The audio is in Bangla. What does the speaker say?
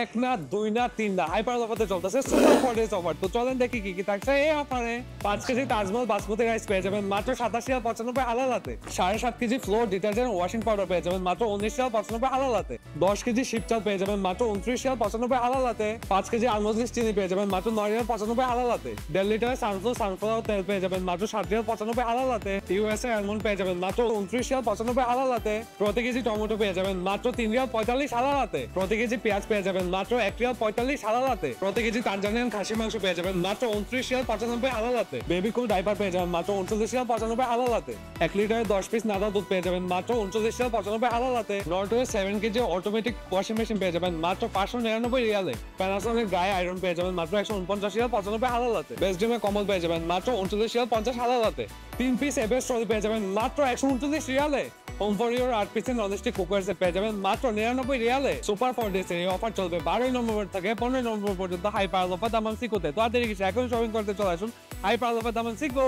এক না দুই না তিন না হাইপার অফারে চলতেছে সুপার ফরেস অফার। তো চলেন দেখি কি কি থাকছে এই অফারে। 5 কেজি তাজমহল বাসমতি রাইস পেয়ে যাবেন মাত্র 87.95 আলাদাতে। 7.5 KG floor detergent washing powder পেয়ে যাবেন মাত্র 19.95 আলাদাতে। 10 কেজি শিপ চাল পেয়ে যাবেন মাত্র 29.95 আলাদাতে। 5 কেজি আলমন্ড চিনি পেয়ে যাবেন মাত্র 9.95 আলাদাতে। 1.5 লিটার সানফ্লাওয়ার তেল পেয়ে যাবেন মাত্র 7.95 আলাদাতে। ইউএসএ আলমন্ড পেয়ে যাবেন মাত্র 29.95 আলাদাতে। প্রতি কেজি টমেটো পেয়ে যাবেন মাত্র 3.45 আলাদাতে। প্রতি কেজি পেঁয়াজ পেয়ে যাবেন মাত্র 1.45 আলাদাতে। প্রতি কেজি তানজানিয়ান খাসি মাংস পেয়ে যাবেন মাত্র 29.95 আলাদাতে। বেবি কুল ডাইপার পেয়ে যাবেন মাত্র 39.95 আলাদাতে। 1 লিটারের 10 পিস নাদা দুধ পেয়ে যাবেন মাত্র 39.95 আলাদাতে। নর্টওয়ে 7 কেজি অটোমেটিক ওয়াশিং মেশিন পেয়ে যাবেন মাত্র 599 রিয়ালে। প্যানাসোনিক ড্রাই আয়রন পেয়ে যাবেন মাত্র 149.95 আলাদাতে। বেস্টডিমে কম্বল পেয়ে যাবেন মাত্র 39.50 আলাদাতে। 3 পিস এভারেস্ট ট্রলি পেয়ে যাবেন মাত্র 139 রিয়ালে। হোম ফর ইউর 8 পিসের ননস্টিক কুকার সেট পেয়ে যাবেন মাত্র 99 রিয়ালে। সুপার ফর ডেজ এর অফার চলবে 12 নভেম্বর থেকে 15 নভেম্বর পর্যন্ত হাইপার অফার দামান সিকোতে। তো আর দেরি কিছু এখন শপিং করতে চলে আসুন হাইপার অফার দামান সিকো।